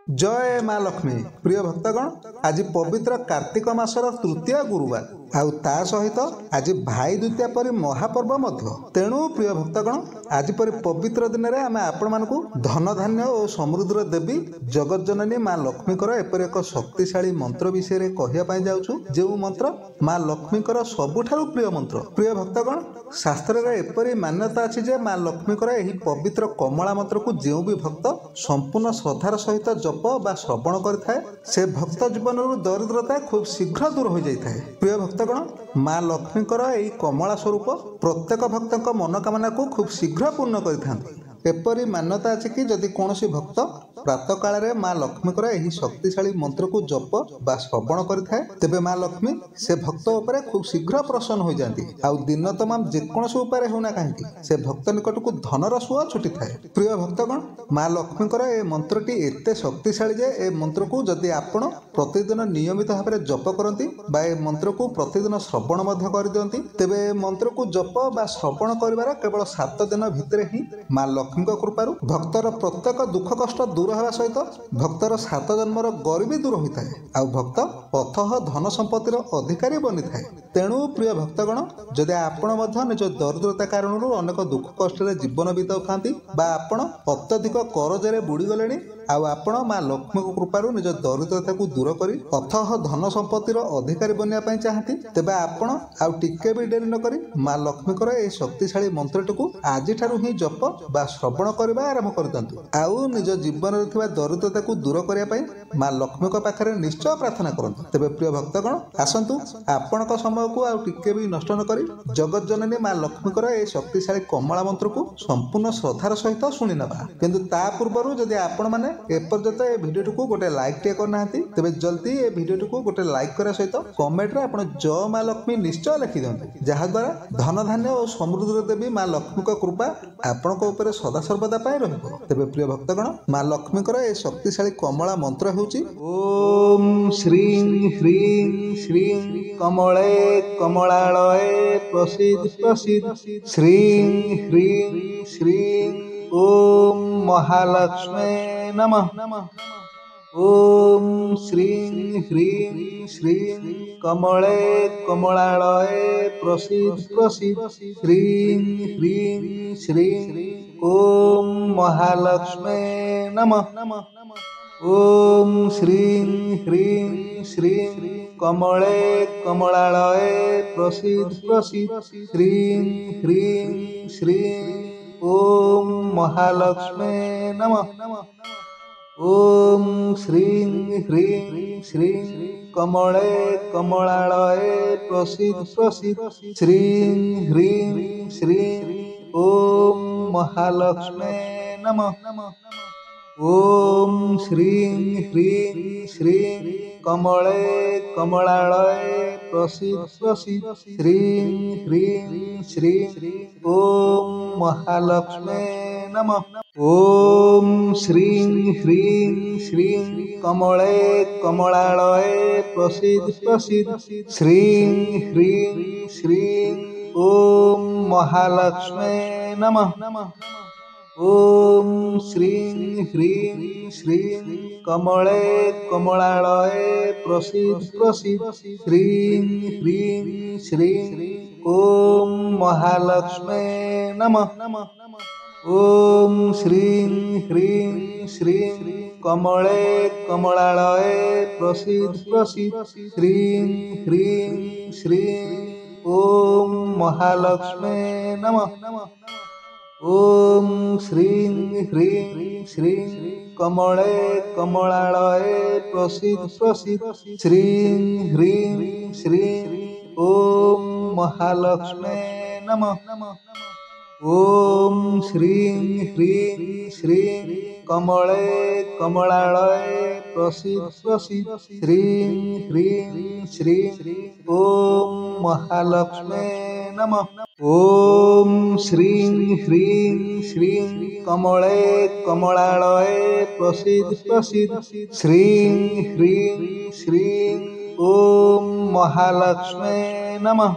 जय माँ लक्ष्मी। प्रिय भक्तगण, आज पवित्र कार्तिक मासर तृतीय गुरुवार आउ ता सहित आज भाई द्वितीया परी महापर्व मध्य। तेणु प्रिय भक्तगण, आज परी पवित्र दिन में आम आपण मानकु धन धान्य और समृद्धि देवी जगज्जननी माँ लक्ष्मीकर एपर एक शक्तिशाली मंत्र विषय कहवाई जाऊँ, जो मंत्र माँ लक्ष्मीकर सबुठारु प्रिय मंत्र। प्रिय भक्तगण, शास्त्र में एपरी मान्यता अच्छी जे माँ लक्ष्मीकर यही पवित्र कमला मंत्र को जो भी भक्त संपूर्ण श्रद्धार सहित जप बा श्रवण करिथाए से भक्त जीवन दरिद्रता खूब शीघ्र दूर हो जाए। प्रिय भक्तगण, माँ लक्ष्मीकर यही कमला स्वरूप प्रत्येक भक्तों मनोकामना को खूब शीघ्र पूर्ण करिथांती। एपरी मान्यता अच्छी कि जदि कौन भक्त प्रातः काल में माँ लक्ष्मीकर यही शक्तिशाली मंत्र को जप बा श्रवण करिथाए तेबे माँ लक्ष्मी से भक्त उपरे खूब शीघ्र प्रसन्न हो जाती। आउ दिन तमाम जेकोसी उपाय होना कहीं से भक्त निकट को धनर सुआ छुटी थाए। प्रिय भक्तगण, माँ लक्ष्मीकर ए मंत्रटी एते शक्तिशाली जे ए मंत्र को जदि आपण प्रतिदिन नियमित भाव में जप करती बा ए मंत्र को प्रतिदिन श्रवण मध्य कर दियंती तेबे मंत्र को जप बा श्रवण करिवार केवल 7 दिन भितर ही माँ लक्ष्मी कृपारु भक्तर प्रत्येक दुख कष्ट दूर होगा सहित भक्तर 7 जन्मर गरीबी दूर होता है आउ भक्त अथह धन संपत्तिर अधिकारी बनी थाए। तेणु प्रिय भक्तगण, जदि आपण निज दरिद्रता कारण अनेक दुख कष्ट जीवन बिताऊ था आपण अत्यधिक करजरे बुड़ी गले आपण माँ लक्ष्मी कृपारु निज दरिद्रता को दूर कर अथह धन संपत्तिर अधिकारी बनवाई चाहती तेबे आपण आउ टिके भी डेरी नक माँ लक्ष्मीकर यह शक्तिशाली मंत्रटी को आज ही जप बा श्रवण करने आरंभ कर दिंतु। आउ निज जीवन में दरिद्रता को दूर करने माँ लक्ष्मी पाखे निश्चय प्रार्थना करंतु। तेबे प्रिय भक्तगण, आसंतु आपण समय को आउ टिके भी नष्ट न करी जगज्जननी माँ लक्ष्मीकर यह शक्तिशाली कमला मंत्र को संपूर्ण श्रद्धार सहित शुणी नवा। किंतु ता पूर्व जदि आपण माने एपर्यंत ए भिडियो को गोटे लाइक टे करना तेबे जल्दी ए भिडियो को गोटे लाइक करा सहित कमेंट रे आपण जय माँ लक्ष्मी निश्चय लिखि दियंतु, जहा द्वारा धन धान्य और समृद्धि देवी माँ लक्ष्मी का कृपा आपण को ऊपर सदा सर्वदा पाई रहिबो। तेबे प्रिय भक्तगण, माँ लक्ष्मीकर ए शक्तिशाली कमला मंत्र हेउची ओम श्रीं ह्रीं श्रीं कमले कमलालये प्रसीद प्रसीद श्रीं ह्रीं श्रीं ओम महालक्ष्मे नमः। ओम श्रीं ह्रीं श्रीं कमले कमलालये प्रसीद प्रसीद श्रीं ह्रीं श्रीं ओम महालक्ष्मे नमः। ओम श्रीं ह्रीं श्रीं कमले कमलालये प्रसीद प्रसीद श्रीं ह्रीं श्रीं ओम महालक्ष्मे नमः। ओम श्रीं ह्रीं श्रीं कमले कमलालये प्रसीद प्रसीद श्रीं ह्रीं श्रीं ओम महालक्ष्मे नमः। ओम श्रीं ह्रीं श्रीं कमले कमलालये प्रसीद प्रसीद श्रीं ह्रीं श्रीं ओम महालक्ष्मे नमः। ओम श्रीं ह्रीं श्रीं कमले कमलालये प्रसीद प्रसीद श्रीं ह्रीं श्रीं ओम महालक्ष्मे नमः। ओम श्रीं ह्रीं श्रीं कमले कमलालये प्रसीद प्रसीद श्रीं ह्रीं श्रीं ओम महालक्ष्मे नमः। ओम श्रीं ह्रीं श्रीं कमले कमलालये प्रसीद प्रसीद श्रीं ह्रीं श्रीं ओम महालक्ष्मे नमः। ओम श्रीं ह्रीं श्रीं कमले कमलालये प्रसीद प्रसीद श्रीं ह्रीं श्रीं ओम महालक्ष्मे नमः। ओम श्रीं ह्रीं श्रीं कमले कमलालये प्रसीद प्रसीद श्रीं ह्रीं श्रीं ओम महालक्ष्मे नमः। ओम श्रीं ह्रीं श्रीं कमले कमलालये प्रसीद प्रसीद श्रीं ह्रीं श्रीं ओम महालक्ष्मे नमः।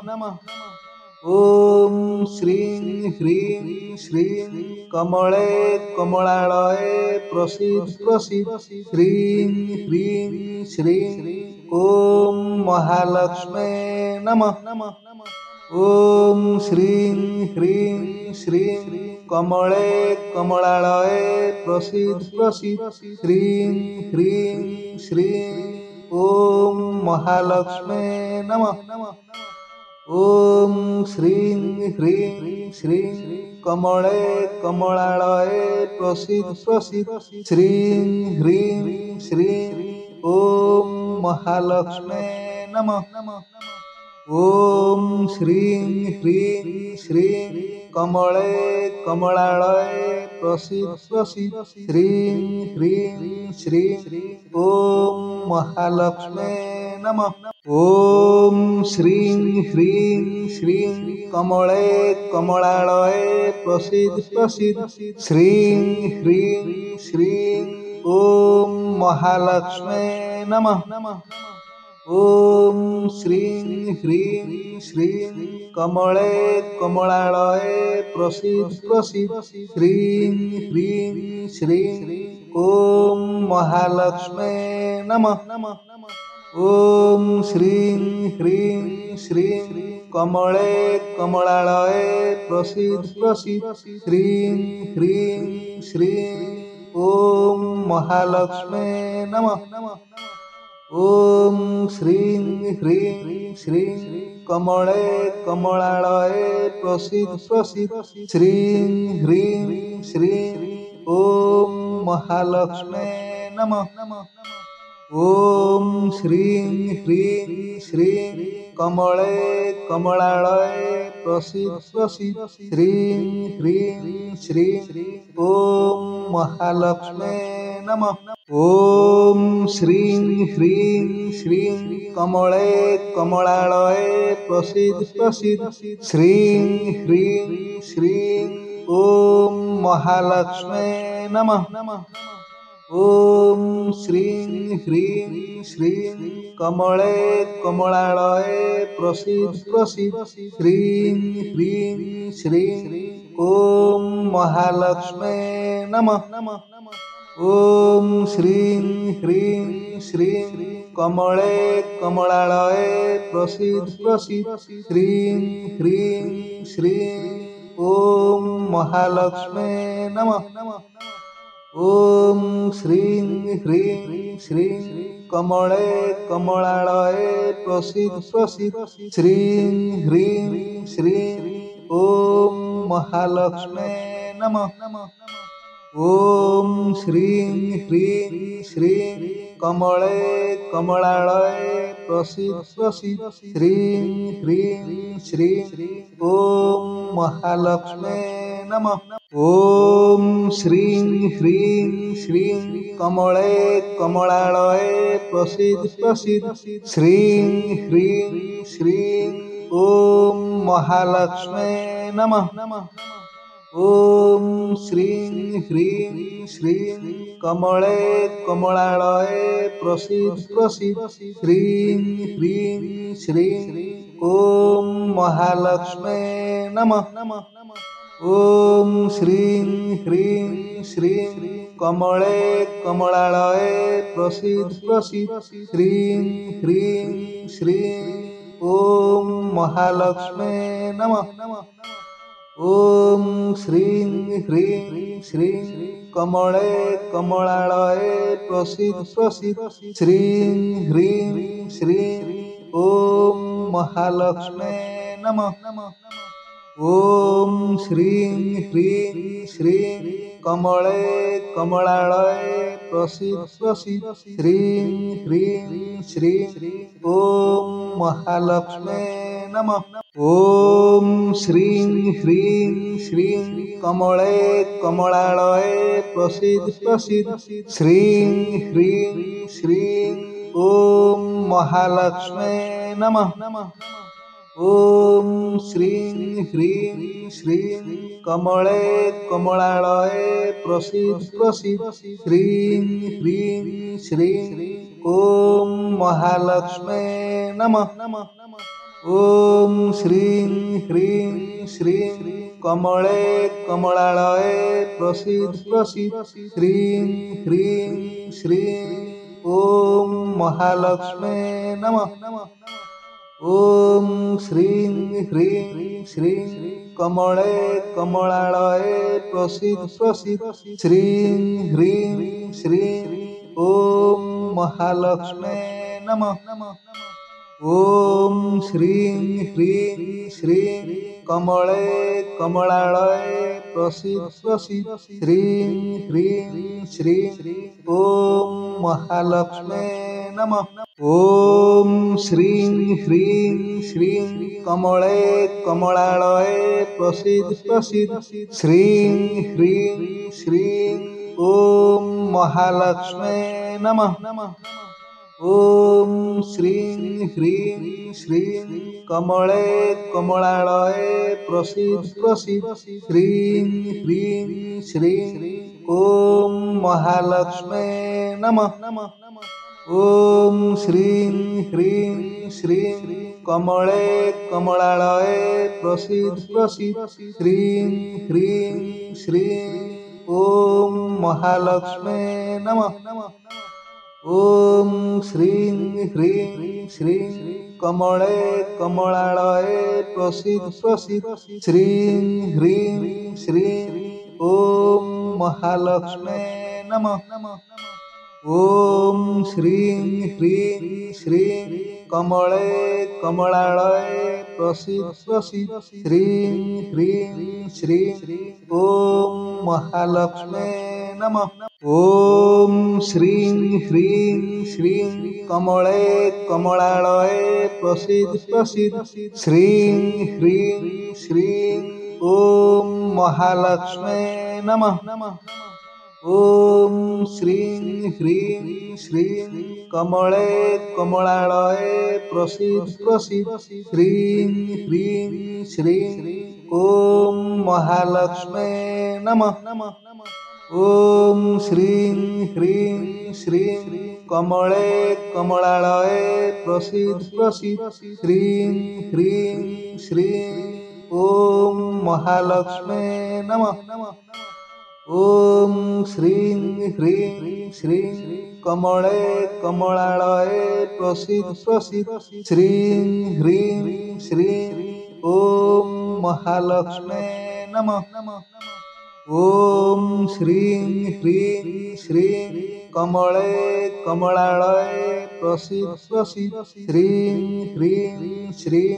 ॐ श्रीं ह्रीं श्रीं कमले कमलालये प्रसीद प्रसीद श्रीं ह्रीं श्रीं ॐ महालक्ष्मे नमः। ॐ श्रीं ह्रीं श्रीं कमले कमलालये प्रसीद प्रसीद श्रीं ह्रीं श्रीं ॐ महालक्ष्मे नमः। ॐ श्रीं ह्रीं श्रीं कमले कमलालये प्रसीद प्रसीद श्रीं ह्रीं श्रीं ॐ महालक्ष्मे नमः। ॐ श्रीं ह्रीं श्रीं कमले कमलालये प्रसीद प्रसीद श्रीं ह्रीं श्रीं ॐ महालक्ष्मे नमः। ॐ श्रीं ह्रीं श्रीं कमले कमलालये प्रसीद प्रसीद श्रीं ह्रीं श्रीं ॐ महालक्ष्मे नमः। ॐ श्रीं ह्रीं श्रीं कमले कमलालये प्रसीद प्रसीद श्रीं ह्रीं श्रीं ॐ महालक्ष्मे नमः। ॐ श्रीं ह्रीं श्रीं कमले कमलालये प्रसीद प्रसीद श्रीं ह्रीं श्रीं ॐ महालक्ष्मे नमः। ॐ श्रीं ह्रीं श्रीं कमले कमलालये प्रसीद प्रसीद श्रीं ह्रीं श्रीं ॐ महालक्ष्मे नमः। ॐ श्रीं ह्रीं श्रीं कमले कमलालये प्रसीद प्रसीद श्रीं ह्रीं श्रीं ॐ महालक्ष्मे नमः। ॐ श्रीं ह्रीं श्रीं कमले कमलालये प्रसीद प्रसीद श्रीं ह्रीं श्रीं ॐ महालक्ष्मे नमः। ॐ श्रीं ह्रीं श्रीं कमले कमलालये प्रसीद प्रसीद श्रीं ह्रीं श्रीं ॐ महालक्ष्मे नमः। ॐ श्रीं ह्रीं श्रीं कमले कमलालये प्रसीद प्रसीद श्रीं ह्रीं श्रीं ॐ महालक्ष्मे नमः। ॐ श्रीं ह्रीं श्रीं कमले कमलालये प्रसीद प्रसीद श्रीं ह्रीं श्रीं ॐ महालक्ष्मे नमः। ॐ श्रीं ह्रीं श्रीं कमले कमलालये प्रसीद प्रसीद श्रीं ह्रीं श्रीं ॐ महालक्ष्मे नमः। ॐ श्रीं ह्रीं श्रीं कमले कमलालये प्रसीद प्रसीद श्रीं ह्रीं श्रीं ॐ महालक्ष्मे नमः। ॐ श्रीं ह्रीं श्रीं कमले कमलालये प्रसीद प्रसीद श्रीं ह्रीं श्रीं ॐ महालक्ष्मे नमः। ॐ श्रीं ह्रीं श्रीं कमले कमलालये प्रसीद प्रसीद श्रीं ह्रीं श्रीं ॐ महालक्ष्मे नमः। ॐ श्रीं ह्रीं श्रीं कमले कमलालये प्रसीद प्रसीद श्रीं ह्रीं श्रीं ॐ महालक्ष्मे नमः। ॐ श्रीं ह्रीं श्रीं कमले कमलालये प्रसीद प्रसीद श्रीं ह्रीं श्रीं ॐ महालक्ष्मे नमः। ॐ श्रीं ह्रीं श्रीं कमले कमलालये प्रसीद प्रसीद श्रीं ह्रीं श्रीं ॐ महालक्ष्मे नमः। ॐ श्रीं ह्रीं श्रीं कमले कमलालये प्रसीद प्रसीद श्रीं ह्रीं श्रीं ॐ महालक्ष्मे नमः। ॐ श्रीं ह्रीं श्रीं कमले कमलालये प्रसीद प्रसीद श्रीं ह्रीं श्रीं ॐ महालक्ष्मे नमः। ॐ श्रीं ह्रीं श्रीं कमले कमलालये प्रसीद प्रसीद श्रीं ह्रीं श्रीं ॐ महालक्ष्मे नमः। ॐ श्रीं ह्रीं श्रीं कमले कमलालये प्रसीद प्रसीद श्रीं ह्रीं श्रीं ॐ महालक्ष्मे नमः। ॐ श्रीं ह्रीं श्रीं कमले कमलालये प्रसीद प्रसीद श्रीं ह्रीं श्रीं ॐ महालक्ष्मे नमः। ॐ श्रीं ह्रीं श्रीं कमले कमलालये प्रसीद प्रसीद श्रीं ह्रीं श्रीं ॐ महालक्ष्मे नमः। ॐ श्रीं ह्रीं श्रीं कमले कमलालये प्रसीद प्रसीद श्रीं ह्रीं श्रीं ॐ महालक्ष्मे नमः। ॐ श्रीं ह्रीं श्रीं कमले कमलालये प्रसीद प्रसीद श्रीं ह्रीं श्रीं ॐ महालक्ष्मे नमः। ॐ श्रीं ह्रीं श्रीं कमले कमलालये प्रसीद प्रसीद श्रीं ह्रीं श्रीं ॐ महालक्ष्मे नमः। ॐ श्रीं ह्रीं श्रीं कमले कमलालये प्रसीद प्रसीद श्रीं ह्रीं श्रीं ॐ महालक्ष्मे नमः। ॐ श्रीं ह्रीं श्रीं कमले कमलालये प्रसीद प्रसीद श्रीं ह्रीं श्रीं ॐ महालक्ष्मे नमः। ॐ श्रीं ह्रीं श्रीं कमले कमलालये प्रसीद प्रसीद श्रीं ह्रीं श्रीं ॐ महालक्ष्मे नमः। ॐ श्रीं ह्रीं श्रीं कमले कमलालये प्रसीद प्रसीद श्रीं ह्रीं श्रीं ॐ महालक्ष्मे नमः। ॐ श्रीं ह्रीं श्रीं कमले कमलालये प्रसीद प्रसीद श्रीं ह्रीं श्रीं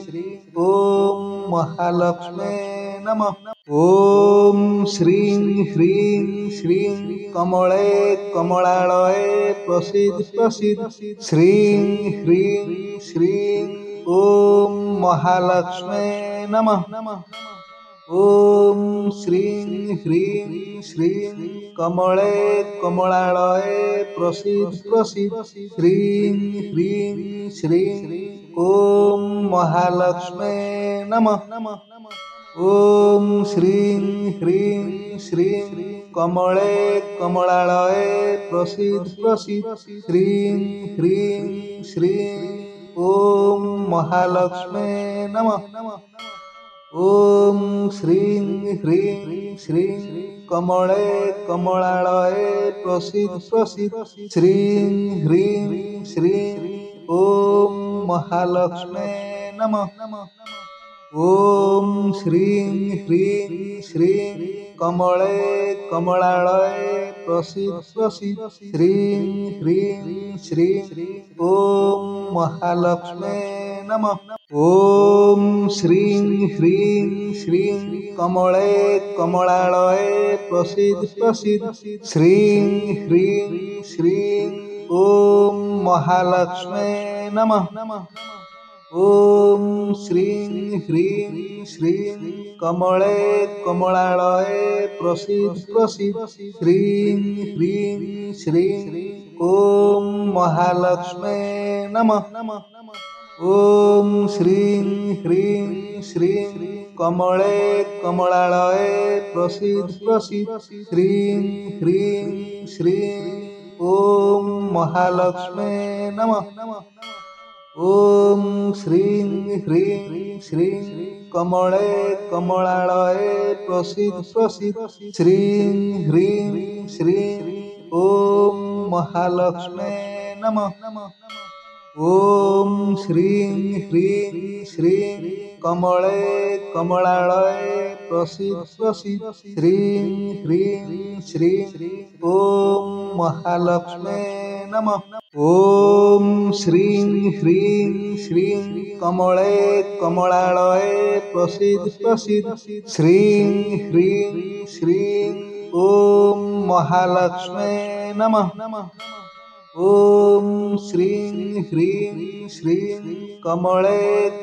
ॐ महालक्ष्मे नमः। ॐ श्रीं ह्रीं श्रीं कमले कमलालये प्रसीद प्रसीद श्रीं ह्रीं श्रीं ॐ महालक्ष्मे नमः। ॐ श्रीं ह्रीं श्रीं कमले कमलालये प्रसीद प्रसीद श्रीं ह्रीं श्रीं ॐ महालक्ष्मे नमः। ॐ श्रीं ह्रीं श्रीं कमले कमलालये प्रसीद प्रसीद श्रीं ह्रीं श्रीं ॐ महालक्ष्मे नमः। ॐ श्रीं ह्रीं श्रीं कमले कमलालये प्रसीद प्रसीद श्रीं ह्रीं श्रीं ॐ महालक्ष्मे नमः। ॐ श्रीं ह्रीं श्रीं कमले कमलालये प्रसीद प्रसीद श्रीं ह्रीं श्रीं ॐ महालक्ष्मे नमः। ॐ श्रीं ह्रीं श्रीं कमले कमलालये प्रसीद प्रसीद श्रीं ह्रीं श्रीं ॐ महालक्ष्मे नमः। ॐ श्रीं ह्रीं श्रीं कमले कमलालये प्रसीद प्रसीद श्रीं ह्रीं श्रीं ॐ महालक्ष्मे नमः। ॐ श्रीं ह्रीं श्रीं कमले कमलालये प्रसीद प्रसीद श्रीं ह्रीं श्रीं ॐ महालक्ष्मे नमः। ॐ श्रीं ह्रीं श्रीं कमले कमलालये प्रसीद प्रसीद श्रीं ह्रीं श्रीं ॐ महालक्ष्मे नमः। ॐ श्रीं ह्रीं श्रीं कमले कमलालये प्रसीद प्रसीद श्रीं ह्रीं श्रीं ॐ महालक्ष्मे नमः। ॐ श्रीं ह्रीं श्रीं कमले कमलालये प्रसीद प्रसीद श्रीं ह्रीं श्रीं ॐ महालक्ष्मे नमः। ॐ श्रीं ह्रीं श्रीं कमले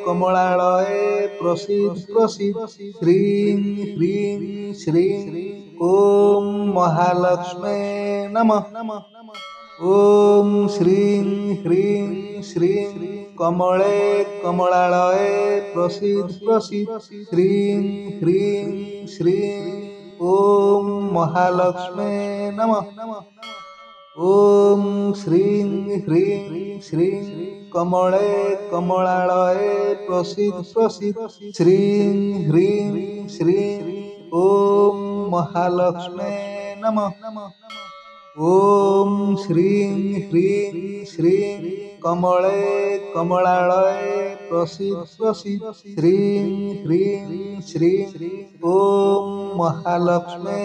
कमलालये प्रसीद प्रसीद श्रीं ह्रीं श्रीं ॐ महालक्ष्मे नमः। ॐ श्रीं ह्रीं श्रीं कमले कमलालये प्रसीद प्रसीद श्रीं ह्रीं श्रीं ॐ महालक्ष्मे नमः। ॐ श्रीं ह्रीं श्रीं कमले कमलालये प्रसीद प्रसीद श्रीं ह्रीं श्रीं ॐ महालक्ष्मे नमः। ॐ श्रीं ह्रीं श्रीं कमले कमलालये प्रसीद प्रसीद श्रीं ह्रीं श्रीं ॐ महालक्ष्मे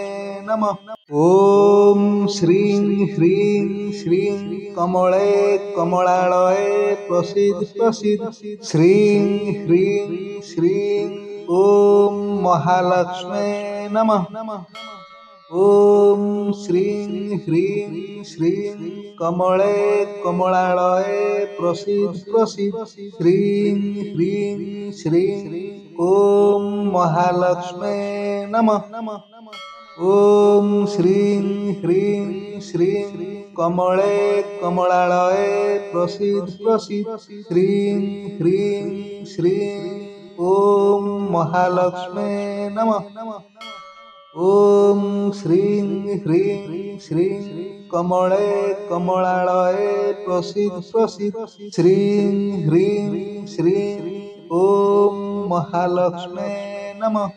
नमः। ॐ श्रीं ह्रीं श्रीं कमले कमलालये प्रसीद प्रसीद श्रीं ह्रीं श्रीं ॐ महालक्ष्मे नमः। ॐ श्रीं ह्रीं श्रीं कमले कमलालये प्रसीद प्रसीद श्रीं ह्रीं श्रीं ॐ महालक्ष्मे नमः। ॐ श्रीं ह्रीं श्रीं कमले कमलालये प्रसीद प्रसीद श्रीं ह्रीं श्रीं ॐ महालक्ष्मे नमः। ॐ श्रीं ह्रीं श्रीं कमले कमलालये प्रसीद प्रसीद श्रीं ह्रीं श्रीं ॐ महालक्ष्मे नमः।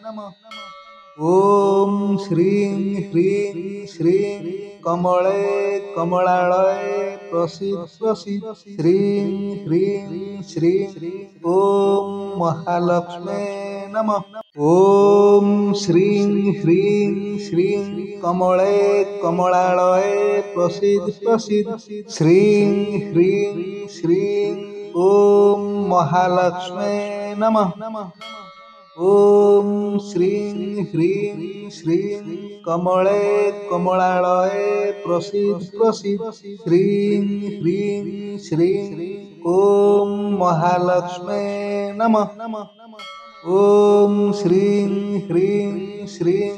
ॐ श्रीं ह्रीं श्रीं कमले कमलालये प्रसीद प्रसीद श्रीं ह्रीं श्रीं ॐ महालक्ष्मे नमः। ॐ श्रीं ह्रीं श्रीं कमले कमलालये प्रसीद प्रसीद श्रीं ह्रीं श्रीं ॐ महालक्ष्मे नमः। ॐ श्रीं ह्रीं श्रीं कमले कमलालये प्रसीद प्रसीद श्रीं ह्रीं श्रीं ॐ महालक्ष्मे नमः। ॐ श्रीं ह्रीं श्रीं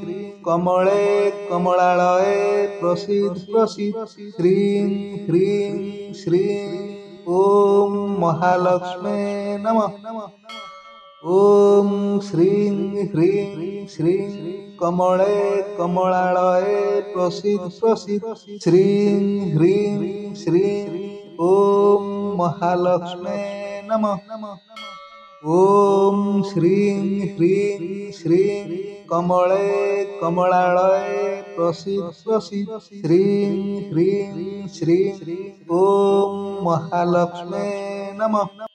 कमले कमलालये प्रसीद प्रसीद श्रीं ह्रीं श्रीं ॐ महालक्ष्मे नमः। ॐ श्रीं ह्रीं श्रीं कमले कमलालये प्रसीद प्रसीद श्रीं ह्रीं श्रीं ॐ महालक्ष्मे नमः। ॐ श्रीं ह्रीं श्रीं कमले कमलालये प्रसीद प्रसीद श्रीं ह्रीं श्रीं ॐ महालक्ष्मे नमः।